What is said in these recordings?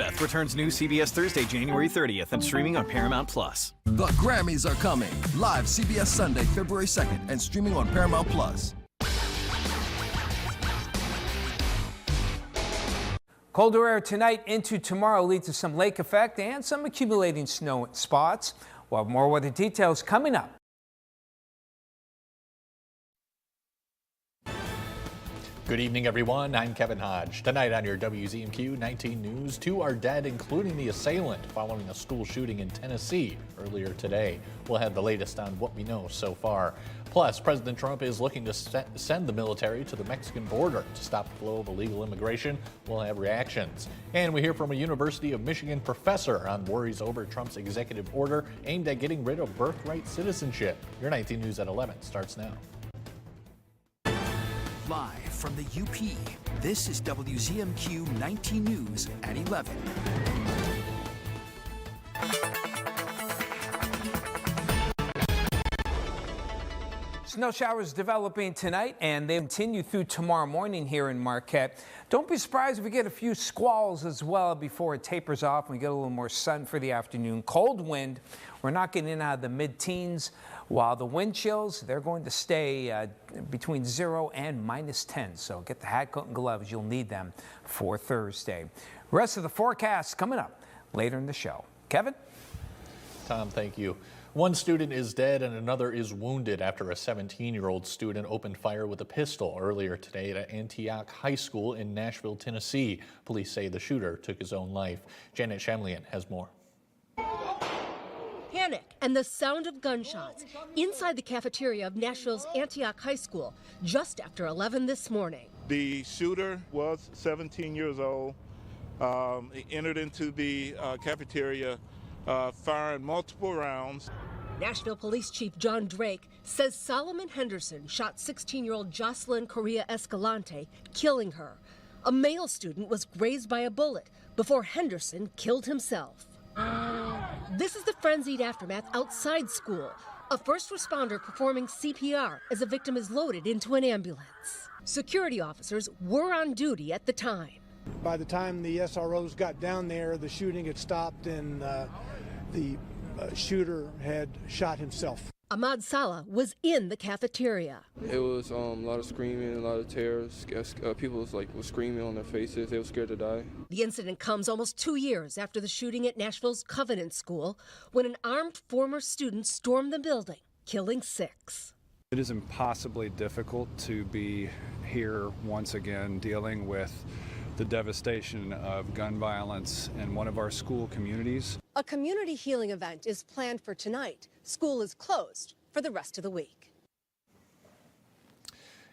Elizabeth returns new CBS Thursday, January 30th and streaming on Paramount+. The Grammys are coming. Live CBS Sunday, February 2nd and streaming on Paramount+. Colder air tonight into tomorrow leads to some lake effect and some accumulating snow spots. We'll have more weather details coming up. Good evening, everyone. I'm Kevin Hodge. Tonight on your WZMQ 19 News, 2 are dead, including the assailant, following a school shooting in Tennessee earlier today. We'll have the latest on what we know so far. Plus, President Trump is looking to send the military to the Mexican border to stop the flow of illegal immigration. We'll have reactions. And we hear from a University of Michigan professor on worries over Trump's executive order aimed at getting rid of birthright citizenship. Your 19 News at 11 starts now. Live from the UP, this is WZMQ 19 News at 11. Snow showers developing tonight, and they continue through tomorrow morning here in Marquette. Don't be surprised if we get a few squalls as well before it tapers off and we get a little more sun for the afternoon. Cold wind, we're knocking in out of the mid-teens, while the wind chills, they're going to stay between 0 and -10. So get the hat, coat, and gloves. You'll need them for Thursday. Rest of the forecast coming up later in the show. Kevin? Tom, thank you. One student is dead and another is wounded after a 17-year-old student opened fire with a pistol earlier today at Antioch High School in Nashville, Tennessee. Police say the shooter took his own life. Janet Shamlian has more. Panic and the sound of gunshots inside the cafeteria of Nashville's Antioch High School just after 11 this morning. The shooter was 17 years old. He entered into the cafeteria firing multiple rounds. Nashville Police Chief John Drake says Solomon Henderson shot 16-year-old Jocelyn Correa Escalante, killing her. A male student was grazed by a bullet before Henderson killed himself. This is the frenzied aftermath outside school. A first responder performing CPR as a victim is loaded into an ambulance. Security officers were on duty at the time. By the time the SROs got down there, the shooting had stopped and the shooter had shot himself. Ahmad Salah was in the cafeteria. It was a lot of screaming, a lot of tears. People was screaming on their faces. They were scared to die. The incident comes almost 2 years after the shooting at Nashville's Covenant School, when an armed former student stormed the building, killing 6. It is impossibly difficult to be here once again dealing with the devastation of gun violence in one of our school communities. A community healing event is planned for tonight. School is closed for the rest of the week.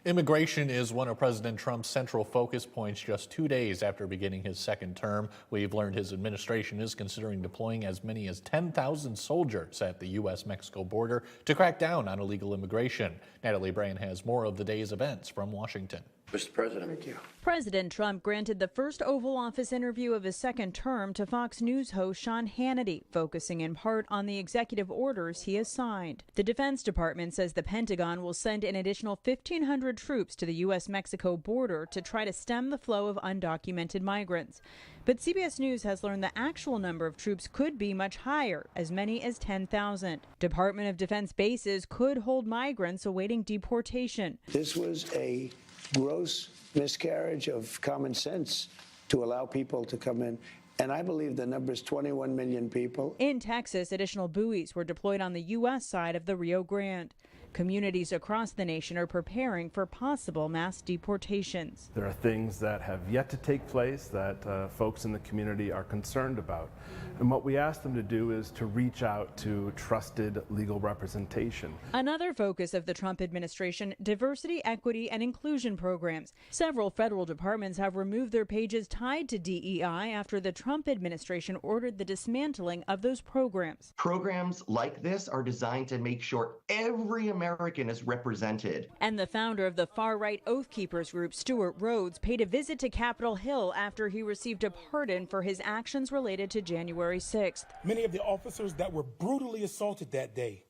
Immigration is one of President Trump's central focus points just 2 days after beginning his second term. We've learned his administration is considering deploying as many as 10,000 soldiers at the U.S.-Mexico border to crack down on illegal immigration. Natalie Brand has more of the day's events from Washington. Mr. President. Thank you. President Trump granted the first Oval Office interview of his second term to Fox News host Sean Hannity, focusing in part on the executive orders he has signed. The Defense Department says the Pentagon will send an additional 1,500 troops to the U.S.-Mexico border to try to stem the flow of undocumented migrants. But CBS News has learned the actual number of troops could be much higher, as many as 10,000. Department of Defense bases could hold migrants awaiting deportation. This was a gross miscarriage of common sense to allow people to come in. And I believe the number is 21 million people. In Texas, additional buoys were deployed on the U.S. side of the Rio Grande. Communities across the nation are preparing for possible mass deportations. There are things that have yet to take place that folks in the community are concerned about. And what we ask them to do is to reach out to trusted legal representation. Another focus of the Trump administration, diversity, equity, and inclusion programs. Several federal departments have removed their pages tied to DEI after the Trump administration ordered the dismantling of those programs. Programs like this are designed to make sure every American is represented. And the founder of the far-right Oath Keepers group, Stuart Rhodes, paid a visit to Capitol Hill after he received a pardon for his actions related to January 6th. Many of the officers that were brutally assaulted that day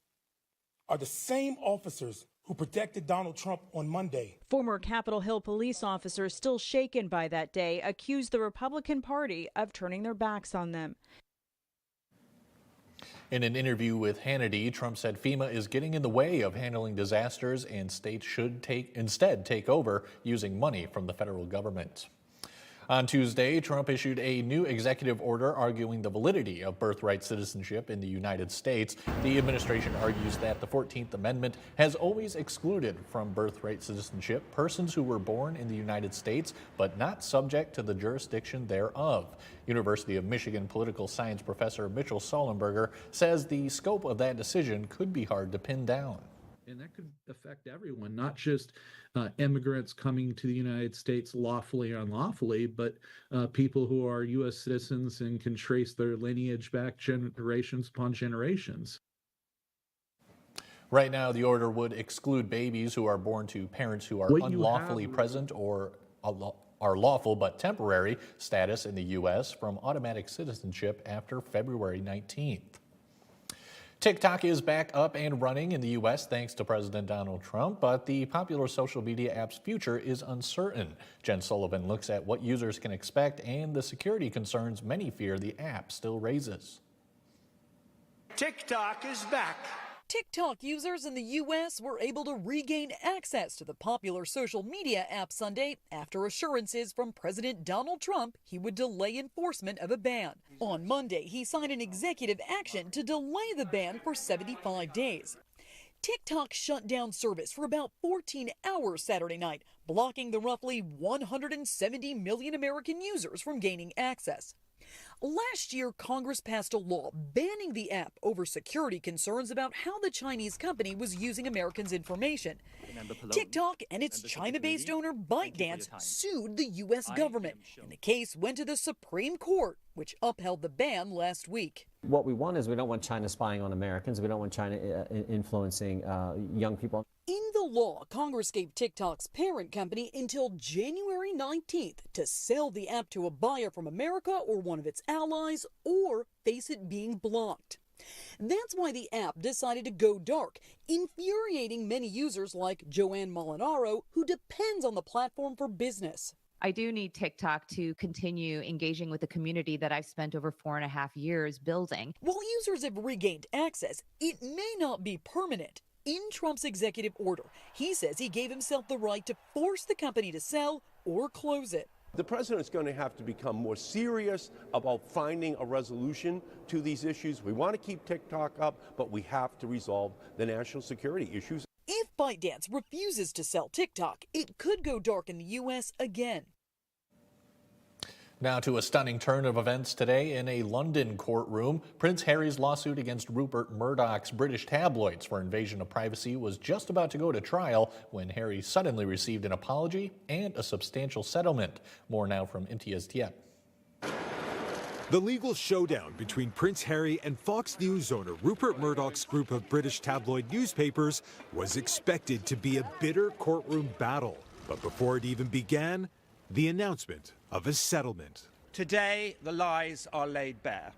are the same officers who protected Donald Trump on Monday. Former Capitol Hill police officers still shaken by that day accused the Republican Party of turning their backs on them. In an interview with Hannity, Trump said FEMA is getting in the way of handling disasters and states should instead take over using money from the federal government. On Tuesday, Trump issued a new executive order arguing the validity of birthright citizenship in the United States. The administration argues that the 14th Amendment has always excluded from birthright citizenship persons who were born in the United States but not subject to the jurisdiction thereof. University of Michigan political science professor Mitchell Sullenberger says the scope of that decision could be hard to pin down. And that could affect everyone, not just immigrants coming to the United States lawfully or unlawfully, but people who are U.S. citizens and can trace their lineage back generations upon generations. Right now, the order would exclude babies who are born to parents who are unlawfully present or are lawful but temporary status in the U.S. from automatic citizenship after February 19th. TikTok is back up and running in the U.S. thanks to President Donald Trump, but the popular social media app's future is uncertain. Jen Sullivan looks at what users can expect and the security concerns many fear the app still raises. TikTok is back. TikTok users in the U.S. were able to regain access to the popular social media app Sunday after assurances from President Donald Trump he would delay enforcement of a ban. On Monday, he signed an executive action to delay the ban for 75 days. TikTok shut down service for about 14 hours Saturday night, blocking the roughly 170 million American users from gaining access. Last year, Congress passed a law banning the app over security concerns about how the Chinese company was using Americans' information. TikTok and its China-based owner ByteDance sued the U.S. government, and the case went to the Supreme Court, which upheld the ban last week. What we want is we don't want China spying on Americans. We don't want China influencing young people. In the law, Congress gave TikTok's parent company until January 19th to sell the app to a buyer from America or one of its allies, or face it being blocked. That's why the app decided to go dark, infuriating many users like Joanne Molinaro, who depends on the platform for business. I do need TikTok to continue engaging with the community that I've spent over 4.5 years building. While users have regained access, it may not be permanent. In Trump's executive order, he says he gave himself the right to force the company to sell or close it. The president's going to have to become more serious about finding a resolution to these issues. We want to keep TikTok up, but we have to resolve the national security issues. If ByteDance refuses to sell TikTok, it could go dark in the U.S. again. Now to a stunning turn of events today in a London courtroom. Prince Harry's lawsuit against Rupert Murdoch's British tabloids for invasion of privacy was just about to go to trial when Harry suddenly received an apology and a substantial settlement. More now from MTS Tiep. The legal showdown between Prince Harry and Fox News owner Rupert Murdoch's group of British tabloid newspapers was expected to be a bitter courtroom battle. But before it even began, the announcement of a settlement. Today, the lies are laid bare.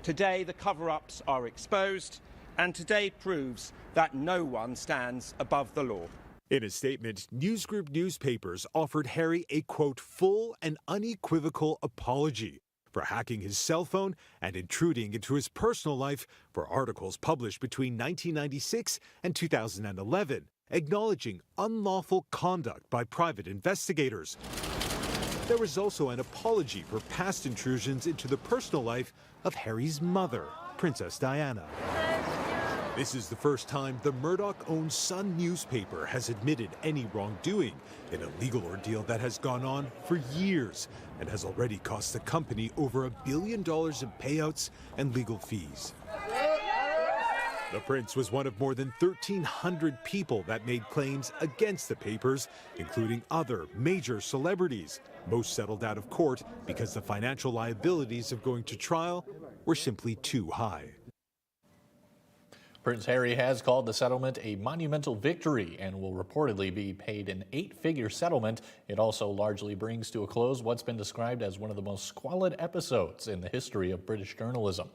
Today, the cover-ups are exposed. And today proves that no one stands above the law. In a statement, News Group newspapers offered Harry a, quote, full and unequivocal apology for hacking his cell phone and intruding into his personal life for articles published between 1996 and 2011, acknowledging unlawful conduct by private investigators. There was also an apology for past intrusions into the personal life of Harry's mother, Princess Diana. This is the first time the Murdoch-owned Sun newspaper has admitted any wrongdoing in a legal ordeal that has gone on for years and has already cost the company over $1 billion in payouts and legal fees. The prince was one of more than 1,300 people that made claims against the papers, including other major celebrities. Most settled out of court because the financial liabilities of going to trial were simply too high. Prince Harry has called the settlement a monumental victory and will reportedly be paid an 8-figure settlement. It also largely brings to a close what's been described as one of the most squalid episodes in the history of British journalism.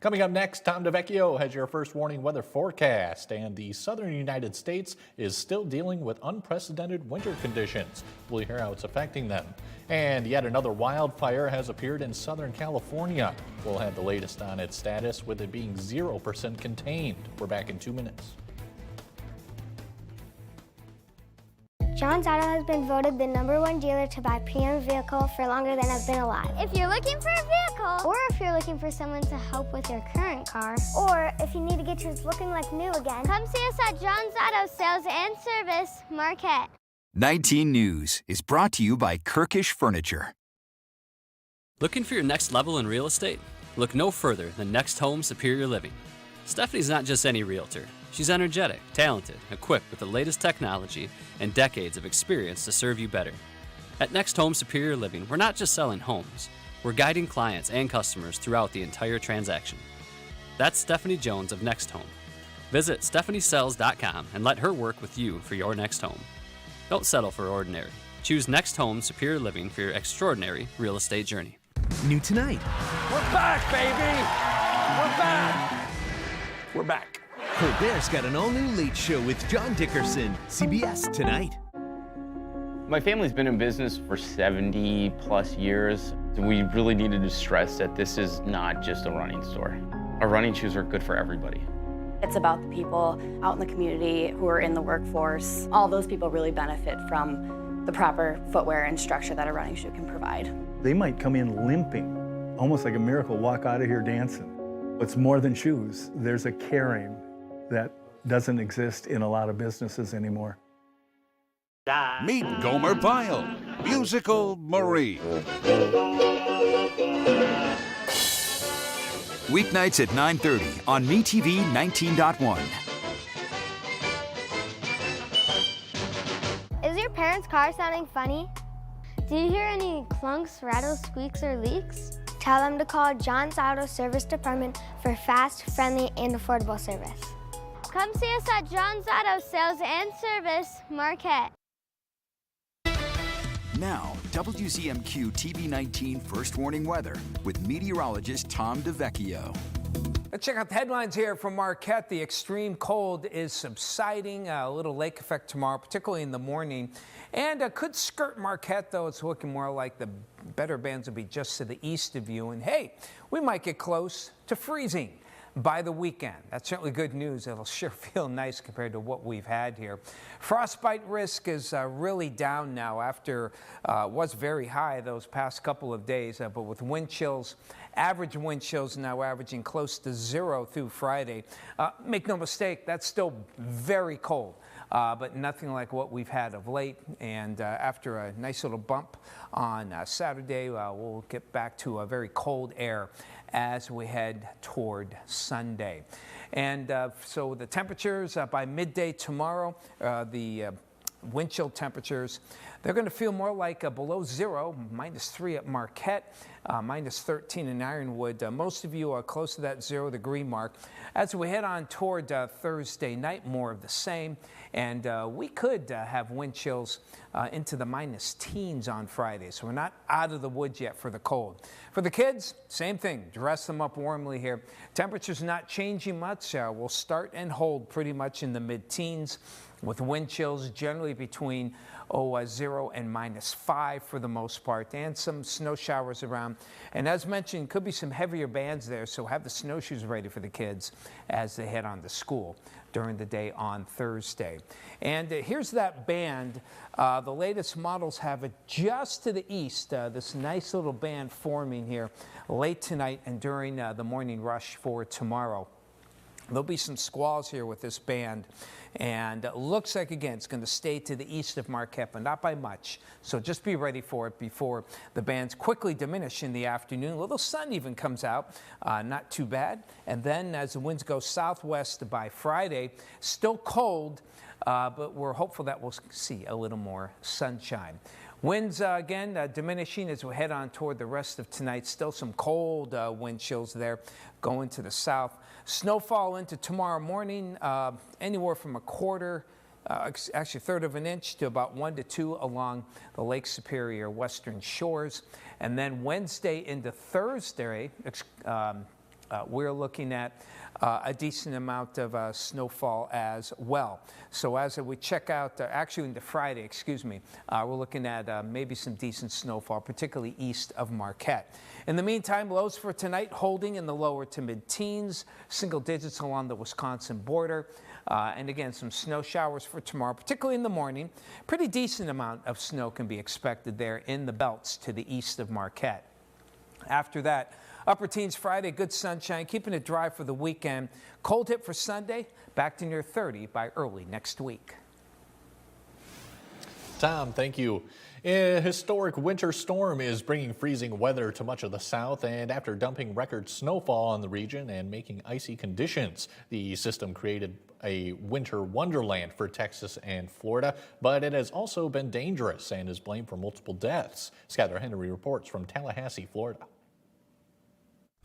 Coming up next, Tom DeVecchio has your first warning weather forecast, and the southern United States is still dealing with unprecedented winter conditions. We'll hear how it's affecting them. And yet another wildfire has appeared in Southern California. We'll have the latest on its status, with it being 0% contained. We're back in 2 minutes. John's Auto has been voted the #1 dealer to buy pre-owned vehicle for longer than I've been alive. If you're looking for a vehicle, or if you're looking for someone to help with your current car, or if you need to get yours looking like new again, come see us at John's Auto Sales and Service, Marquette. 19 News is brought to you by Kirkish Furniture. Looking for your next level in real estate? Look no further than Next Home Superior Living. Stephanie's not just any realtor. She's energetic, talented, equipped with the latest technology, and decades of experience to serve you better. At Next Home Superior Living, we're not just selling homes, we're guiding clients and customers throughout the entire transaction. That's Stephanie Jones of Next Home. Visit stephaniesells.com and let her work with you for your next home. Don't settle for ordinary. Choose Next Home Superior Living for your extraordinary real estate journey. New tonight. We're back, baby! We're back! We're back. Colbert's got an all-new Late Show with John Dickerson. CBS tonight. My family's been in business for 70 plus years. We really needed to stress that this is not just a running store. Our running shoes are good for everybody. It's about the people out in the community who are in the workforce. All those people really benefit from the proper footwear and structure that a running shoe can provide. They might come in limping, almost like a miracle, walk out of here dancing. It's more than shoes. There's a caring that doesn't exist in a lot of businesses anymore. Meet Gomer Pyle, Musical Marie. Weeknights at 9:30 on MeTV 19.1. Is your parents' car sounding funny? Do you hear any clunks, rattles, squeaks, or leaks? Tell them to call John's Auto Service Department for fast, friendly, and affordable service. Come see us at John's Auto Sales and Service, Marquette. Now, WZMQ TV19 First Warning Weather with meteorologist Tom DeVecchio. Let's check out the headlines here from Marquette. The extreme cold is subsiding. A little lake effect tomorrow, particularly in the morning. And could skirt Marquette, though. It's looking more like the better bands will be just to the east of you. And hey, we might get close to freezing by the weekend. That's certainly good news. It'll sure feel nice compared to what we've had here. Frostbite risk is really down now after was very high those past couple of days, but with wind chills, average wind chills now averaging close to 0 through Friday. Make no mistake, that's still very cold. But nothing like what we've had of late. And after a nice little bump on Saturday, we'll get back to a very cold air as we head toward Sunday. And so the temperatures by midday tomorrow, the wind chill temperatures, they're going to feel more like below 0, -3 at Marquette, -13 in Ironwood. Most of you are close to that 0-degree mark. As we head on toward Thursday night, more of the same. And we could have wind chills into the -teens on Friday. So we're not out of the woods yet for the cold. For the kids, same thing. Dress them up warmly here. Temperatures not changing much. We'll start and hold pretty much in the mid-teens with wind chills generally between 0 and -5 for the most part, and some snow showers around. And as mentioned, could be some heavier bands there, so have the snowshoes ready for the kids as they head on to school during the day on Thursday. And here's that band. The latest models have it just to the east, this nice little band forming here late tonight and during the morning rush for tomorrow. There'll be some squalls here with this band, and it looks like, again, it's going to stay to the east of Marquette, but not by much. So just be ready for it before the bands quickly diminish in the afternoon. A little sun even comes out, not too bad. And then as the winds go southwest by Friday, still cold, but we're hopeful that we'll see a little more sunshine. Winds, again, diminishing as we head on toward the rest of tonight. Still some cold wind chills there going to the south. Snowfall into tomorrow morning, anywhere from a quarter, actually a third of an inch to about 1 to 2 along the Lake Superior western shores. And then Wednesday into Thursday, we're looking at a decent amount of snowfall as well. So as we check out, actually into Friday, we're looking at maybe some decent snowfall, particularly east of Marquette. In the meantime, lows for tonight holding in the lower to mid-teens, single digits along the Wisconsin border. And again, some snow showers for tomorrow, particularly in the morning. Pretty decent amount of snow can be expected there in the belts to the east of Marquette. After that, upper teens Friday, good sunshine, keeping it dry for the weekend. Cold hit for Sunday, back to near 30 by early next week. Tom, thank you. A historic winter storm is bringing freezing weather to much of the south, and after dumping record snowfall on the region and making icy conditions, the system created a winter wonderland for Texas and Florida, but it has also been dangerous and is blamed for multiple deaths. Skylar Henry reports from Tallahassee, Florida.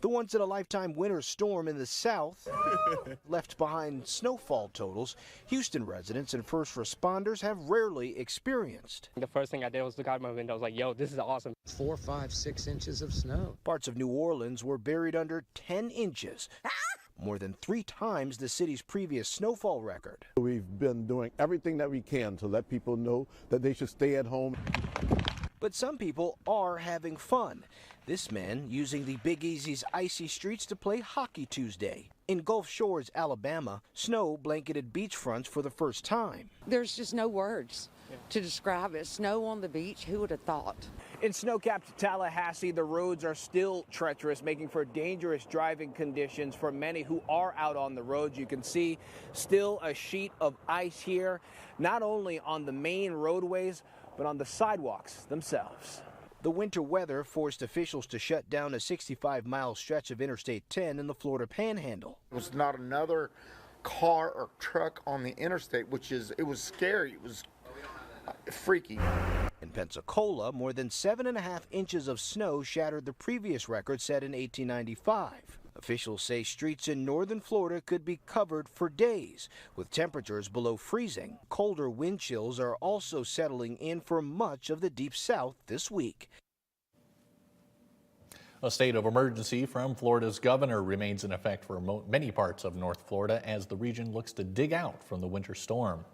The once-in-a-lifetime winter storm in the south left behind snowfall totals Houston residents and first responders have rarely experienced. The first thing I did was look out my window. I was like, yo, this is awesome. 4, 5, 6 inches of snow. Parts of New Orleans were buried under 10 inches. More than 3 times the city's previous snowfall record. We've been doing everything that we can to let people know that they should stay at home. But some people are having fun. This man using the Big Easy's icy streets to play Hockey Tuesday. In Gulf Shores, Alabama, snow blanketed beachfronts for the first time. There's just no words to describe it. Snow on the beach, who would have thought? In snow-capped Tallahassee, the roads are still treacherous, making for dangerous driving conditions for many who are out on the roads. You can see still a sheet of ice here, not only on the main roadways, but on the sidewalks themselves. The winter weather forced officials to shut down a 65-mile stretch of Interstate 10 in the Florida Panhandle. It was not another car or truck on the interstate, it was scary. It was freaky. In Pensacola, more than 7.5 inches of snow shattered the previous record set in 1895. Officials say streets in northern Florida could be covered for days, with temperatures below freezing. Colder wind chills are also settling in for much of the deep south this week. A state of emergency from Florida's governor remains in effect for many parts of North Florida as the region looks to dig out from the winter storm.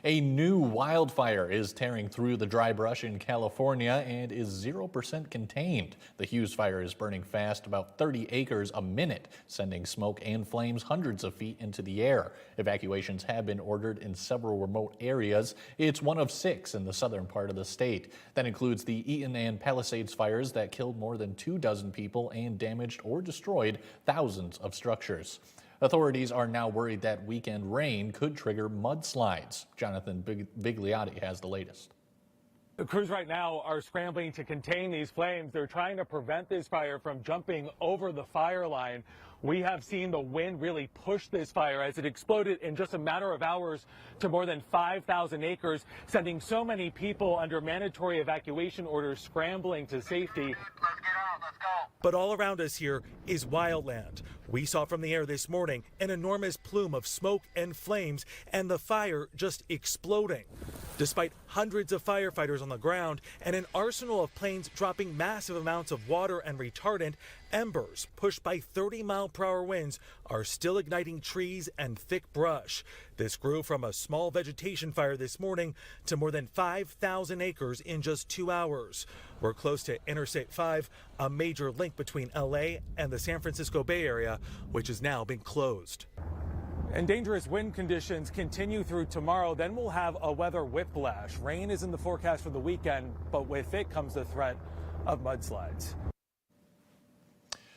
A new wildfire is tearing through the dry brush in California and is 0% contained. The Hughes fire is burning fast, about 30 acres a minute, sending smoke and flames hundreds of feet into the air. Evacuations have been ordered in several remote areas. It's one of 6 in the southern part of the state. That includes the Eaton and Palisades fires that killed more than 24 people and damaged or destroyed thousands of structures. Authorities are now worried that weekend rain could trigger mudslides. Jonathan Bigliotti has the latest. The crews right now are scrambling to contain these flames. They're trying to prevent this fire from jumping over the fire line. We have seen the wind really push this fire as it exploded in just a matter of hours to more than 5,000 acres, sending so many people under mandatory evacuation orders scrambling to safety. Let's get out, let's go. But all around us here is wildland. We saw from the air this morning an enormous plume of smoke and flames and the fire just exploding. Despite hundreds of firefighters on the ground and an arsenal of planes dropping massive amounts of water and retardant, embers pushed by 30-mile-per-hour winds are still igniting trees and thick brush. This grew from a small vegetation fire this morning to more than 5,000 acres in just 2 hours. We're close to Interstate 5, a major link between LA and the San Francisco Bay Area, which has now been closed. And dangerous wind conditions continue through tomorrow. Then we'll have a weather whiplash. Rain is in the forecast for the weekend, but with it comes the threat of mudslides.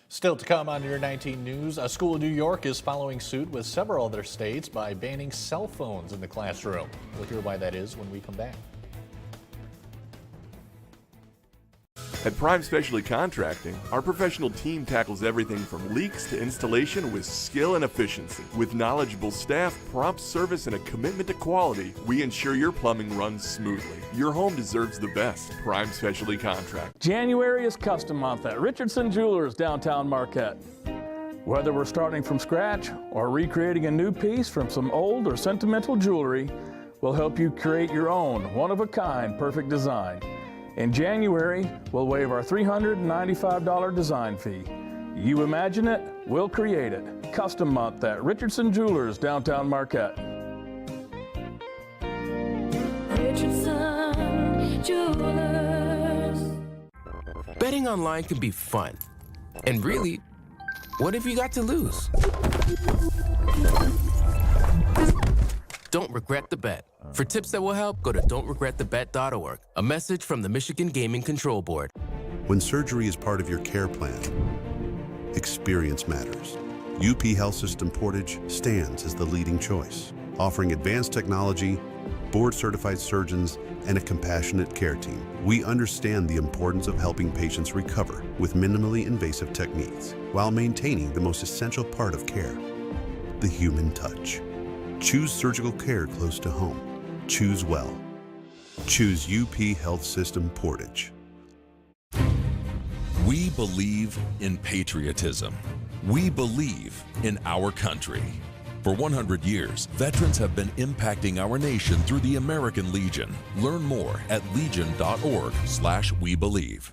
Still to come on your 19 News, a school in New York is following suit with several other states by banning cell phones in the classroom. We'll hear why that is when we come back. At Prime Specialty Contracting, our professional team tackles everything from leaks to installation with skill and efficiency. With knowledgeable staff, prompt service, and a commitment to quality, we ensure your plumbing runs smoothly. Your home deserves the best. Prime Specialty Contract. January is custom month at Richardson Jewelers, downtown Marquette. Whether we're starting from scratch or recreating a new piece from some old or sentimental jewelry, we'll help you create your own one-of-a-kind perfect design. In January, we'll waive our $395 design fee. You imagine it, we'll create it. Custom month at Richardson Jewelers, downtown Marquette. Richardson Jewelers. Betting online can be fun. And really, what if you got to lose? Don't regret the bet. For tips that will help, go to don'tregretthebet.org. A message from the Michigan Gaming Control Board. When surgery is part of your care plan, experience matters. UP Health System Portage stands as the leading choice, offering advanced technology, board-certified surgeons, and a compassionate care team. We understand the importance of helping patients recover with minimally invasive techniques while maintaining the most essential part of care, the human touch. Choose surgical care close to home. Choose well. Choose UP Health System Portage. We believe in patriotism. We believe in our country. For 100 years, veterans have been impacting our nation through the American Legion. Learn more at legion.org/webelieve.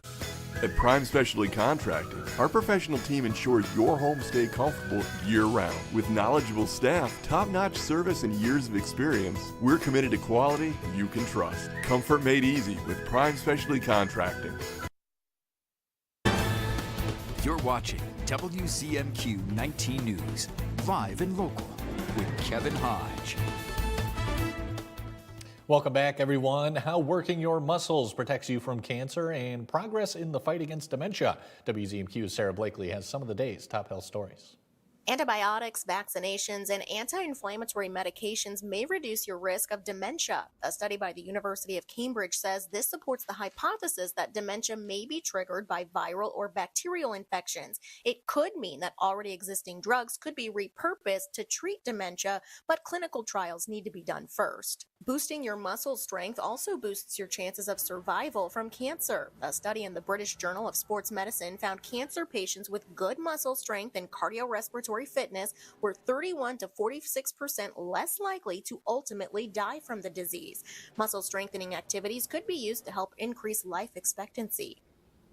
At Prime Specialty Contracting, our professional team ensures your home stay comfortable year-round. With knowledgeable staff, top-notch service, and years of experience, we're committed to quality you can trust. Comfort made easy with Prime Specialty Contracting. You're watching WZMQ 19 News, live and local, with Kevin Hodge. Welcome back, everyone. How working your muscles protects you from cancer and progress in the fight against dementia. WZMQ's Sarah Blakely has some of the day's top health stories. Antibiotics, vaccinations, and anti-inflammatory medications may reduce your risk of dementia. A study by the University of Cambridge says this supports the hypothesis that dementia may be triggered by viral or bacterial infections. It could mean that already existing drugs could be repurposed to treat dementia, but clinical trials need to be done first. Boosting your muscle strength also boosts your chances of survival from cancer. A study in the British Journal of Sports Medicine found cancer patients with good muscle strength and cardiorespiratory fitness were 31 to 46% less likely to ultimately die from the disease. Muscle strengthening activities could be used to help increase life expectancy.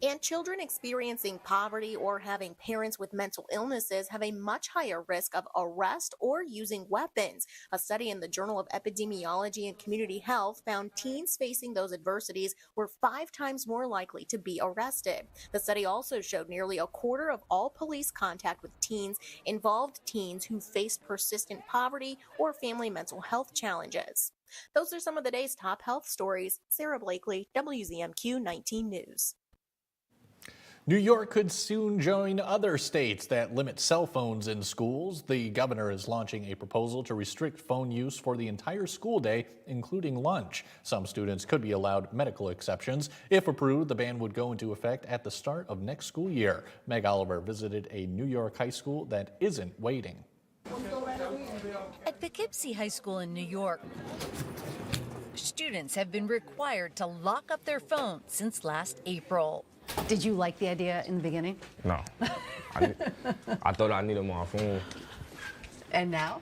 And children experiencing poverty or having parents with mental illnesses have a much higher risk of arrest or using weapons. A study in the Journal of Epidemiology and Community Health found teens facing those adversities were 5 times more likely to be arrested. The study also showed nearly a quarter of all police contact with teens involved teens who faced persistent poverty or family mental health challenges. Those are some of the day's top health stories. Sarah Blakely, WZMQ 19 News. New York could soon join other states that limit cell phones in schools. The governor is launching a proposal to restrict phone use for the entire school day, including lunch. Some students could be allowed medical exceptions. If approved, the ban would go into effect at the start of next school year. Meg Oliver visited a New York high school that isn't waiting. At Poughkeepsie High School in New York, students have been required to lock up their phones since last April. Did you like the idea in the beginning? No. I thought I needed my phone. And now?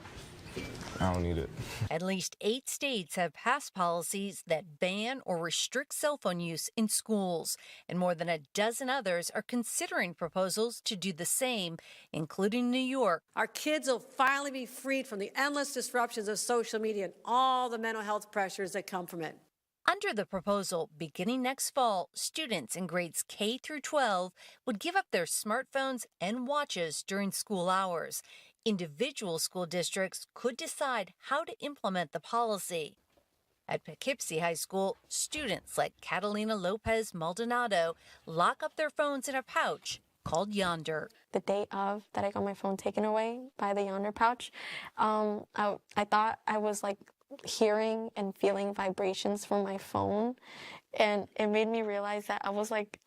I don't need it. At least 8 states have passed policies that ban or restrict cell phone use in schools, and more than a dozen others are considering proposals to do the same, including New York. Our kids will finally be freed from the endless disruptions of social media and all the mental health pressures that come from it. Under the proposal, beginning next fall, students in grades K through 12 would give up their smartphones and watches during school hours. Individual school districts could decide how to implement the policy. At Poughkeepsie High School, students like Catalina Lopez Maldonado lock up their phones in a pouch called Yonder. The day of that I got my phone taken away by the Yonder pouch, I thought I was like hearing and feeling vibrations from my phone, and it made me realize that I was like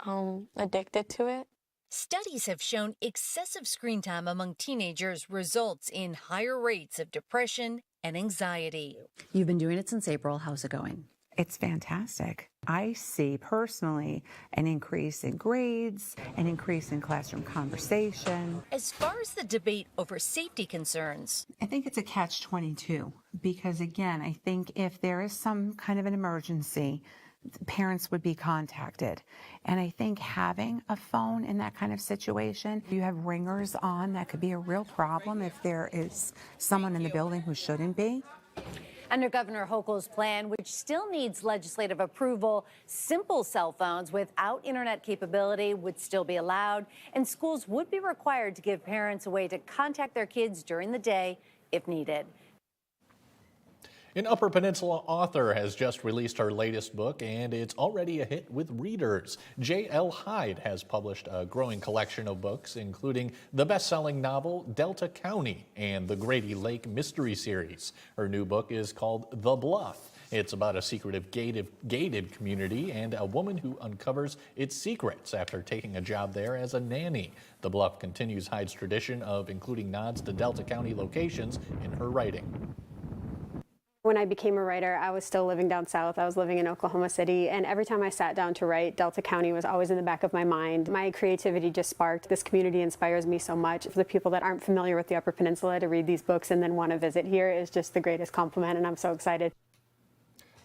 addicted to it. Studies have shown excessive screen time among teenagers results in higher rates of depression and anxiety. You've been doing it since April. How's it going? It's fantastic. I see personally an increase in grades, an increase in classroom conversation. As far as the debate over safety concerns, I think it's a catch-22 because, again, I think if there is some kind of an emergency, parents would be contacted. And I think having a phone in that kind of situation, you have ringers on, that could be a real problem if there is someone in the building who shouldn't be. Under Governor Hochul's plan, which still needs legislative approval, simple cell phones without internet capability would still be allowed, and schools would be required to give parents a way to contact their kids during the day if needed. An Upper Peninsula author has just released her latest book, and it's already a hit with readers. J.L. Hyde has published a growing collection of books, including the best-selling novel Delta County and the Grady Lake Mystery Series. Her new book is called The Bluff. It's about a secretive gated community and a woman who uncovers its secrets after taking a job there as a nanny. The Bluff continues Hyde's tradition of including nods to Delta County locations in her writing. When I became a writer, I was still living down south. I was living in Oklahoma City, and every time I sat down to write, Delta County was always in the back of my mind. My creativity just sparked. This community inspires me so much. For the people that aren't familiar with the Upper Peninsula, to read these books and then want to visit here is just the greatest compliment, and I'm so excited.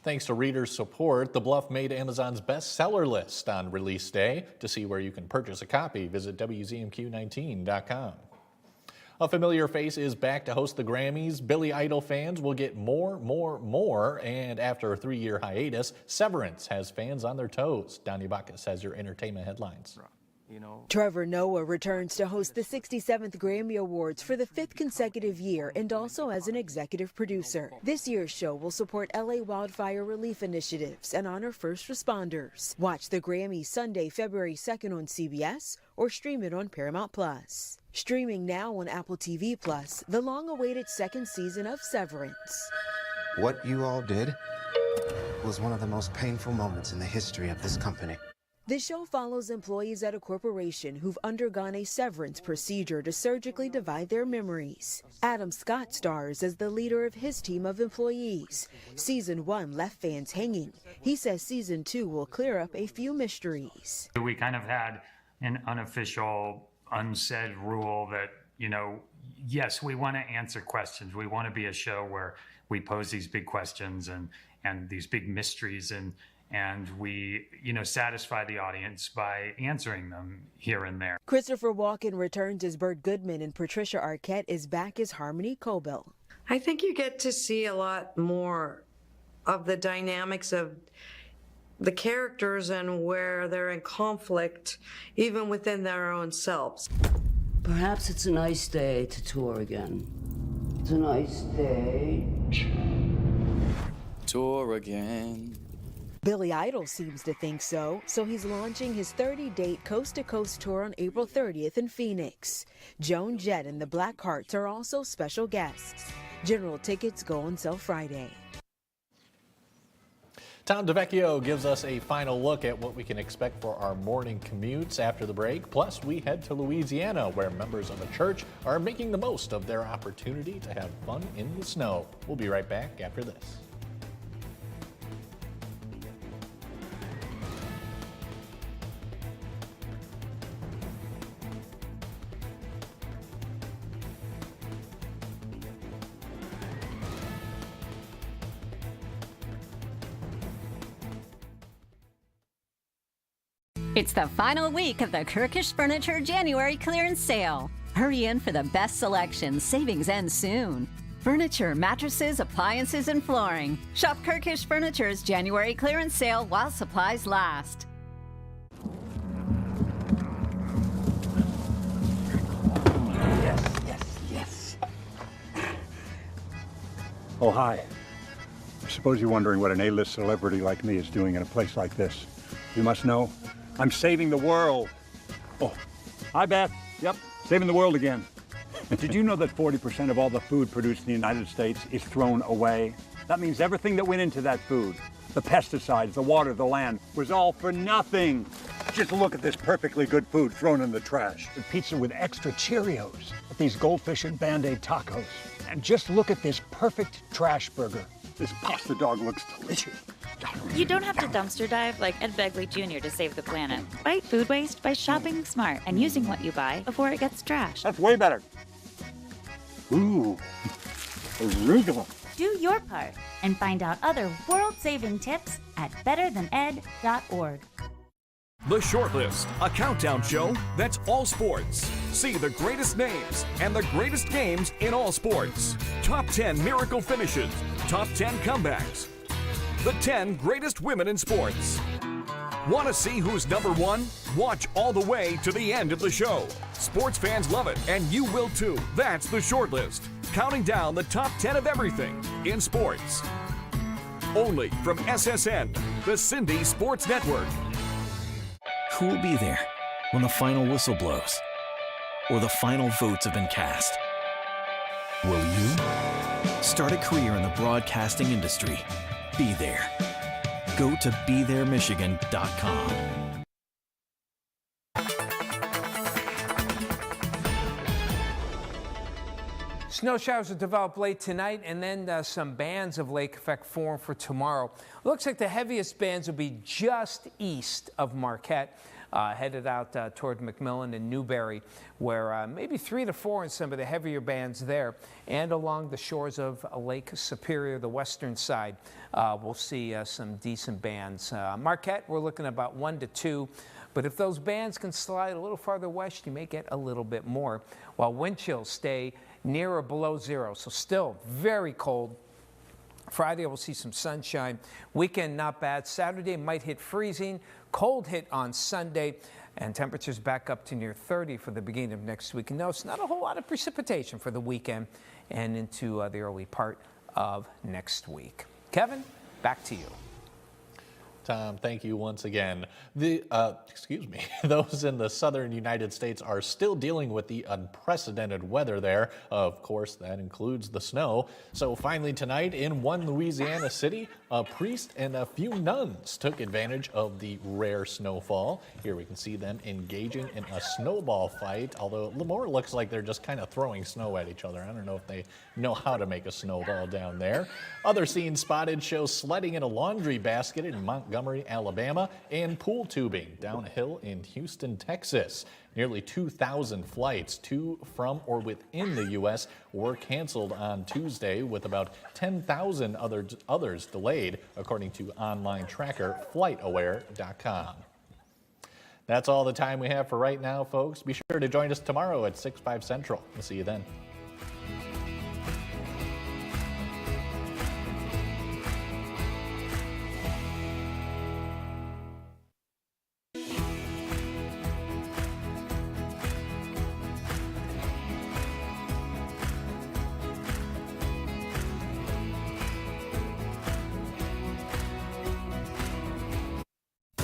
Thanks to readers' support, The Bluff made Amazon's bestseller list on release day. To see where you can purchase a copy, visit WZMQ19.com. A familiar face is back to host the Grammys. Billy Idol fans will get more, and after a 3-year hiatus, Severance has fans on their toes. Donnie Bacchus has your entertainment headlines. Trevor Noah returns to host the 67th Grammy Awards for the 5th consecutive year and also as an executive producer. This year's show will support LA wildfire relief initiatives and honor first responders. Watch the Grammys Sunday, February 2nd on CBS or stream it on Paramount Plus. Streaming now on Apple TV Plus, the long-awaited second season of Severance. What you all did was one of the most painful moments in the history of this company. The show follows employees at a corporation who've undergone a severance procedure to surgically divide their memories. Adam Scott stars as the leader of his team of employees. Season 1 left fans hanging. He says Season 2 will clear up a few mysteries. We kind of had an unofficial, unsaid rule that, yes, we want to answer questions. We want to be a show where we pose these big questions and these big mysteries and we, satisfy the audience by answering them here and there. Christopher Walken returns as Bert Goodman and Patricia Arquette is back as Harmony Coble. I think you get to see a lot more of the dynamics of the characters and where they're in conflict, even within their own selves. Perhaps it's a nice day to tour again. It's a nice day. Tour again. Billy Idol seems to think so he's launching his 30-date coast-to-coast tour on April 30th in Phoenix. Joan Jett and the Blackhearts are also special guests. General tickets go on sale Friday. Tom DeVecchio gives us a final look at what we can expect for our morning commutes after the break. Plus, we head to Louisiana, where members of a church are making the most of their opportunity to have fun in the snow. We'll be right back after this. It's the final week of the Kirkish Furniture January clearance sale. Hurry in for the best selection. Savings end soon. Furniture, mattresses, appliances, and flooring. Shop Kirkish Furniture's January clearance sale while supplies last. Yes. Oh, hi. I suppose you're wondering what an A-list celebrity like me is doing in a place like this. You must know, I'm saving the world. Oh, hi, Beth. Yep, saving the world again. Did you know that 40% of all the food produced in the United States is thrown away? That means everything that went into that food, the pesticides, the water, the land, was all for nothing. Just look at this perfectly good food thrown in the trash. The pizza with extra Cheerios, these goldfish and Band-Aid tacos. And just look at this perfect trash burger. This pasta dog looks delicious. You don't have to dumpster dive like Ed Begley Jr. to save the planet. Fight food waste by shopping smart and using what you buy before it gets trashed. That's way better. Ooh, arugula. Do your part and find out other world-saving tips at betterthaned.org. The Shortlist, a countdown show that's all sports. See the greatest names and the greatest games in all sports. Top 10 miracle finishes, top 10 comebacks, the 10 greatest women in sports. Want to see who's number one? Watch all the way to the end of the show. Sports fans love it, and you will too. That's The Shortlist, counting down the top 10 of everything in sports. Only from SSN, the Cindy Sports Network. Who will be there when the final whistle blows or the final votes have been cast? Will you start a career in the broadcasting industry? Be there. Go to BeThereMichigan.com. Snow showers will develop late tonight, and then some bands of lake effect form for tomorrow. Looks like the heaviest bands will be just east of Marquette, headed out toward McMillan and Newberry, where maybe 3 to 4 in some of the heavier bands there, and along the shores of Lake Superior, the western side. We'll see some decent bands. Marquette, we're looking at about 1 to 2. But if those bands can slide a little farther west, you may get a little bit more, while wind chills stay near or below 0. So still very cold. Friday, we'll see some sunshine. Weekend, not bad. Saturday might hit freezing. Cold hit on Sunday. And temperatures back up to near 30 for the beginning of next week. And no, it's not a whole lot of precipitation for the weekend and into the early part of next week. Kevin, back to you. Tom, thank you once again. Those in the southern United States are still dealing with the unprecedented weather there. Of course, that includes the snow. So finally tonight in one Louisiana city, a priest and a few nuns took advantage of the rare snowfall. Here we can see them engaging in a snowball fight, although it more looks like they're just kind of throwing snow at each other. I don't know if they know how to make a snowball down there. Other scenes spotted show sledding in a laundry basket in Montgomery, Alabama, and pool tubing down a hill in Houston, Texas. Nearly 2,000 flights to, from, or within the U.S. were canceled on Tuesday, with about 10,000 others delayed, according to online tracker FlightAware.com. That's all the time we have for right now, folks. Be sure to join us tomorrow at 6/5 Central. We'll see you then.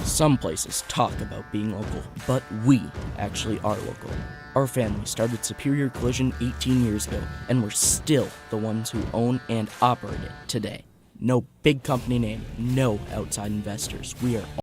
Some places talk about being local, but we actually are local. Our family started Superior Collision 18 years ago, and we're still the ones who own and operate it today. No big company name, no outside investors. We are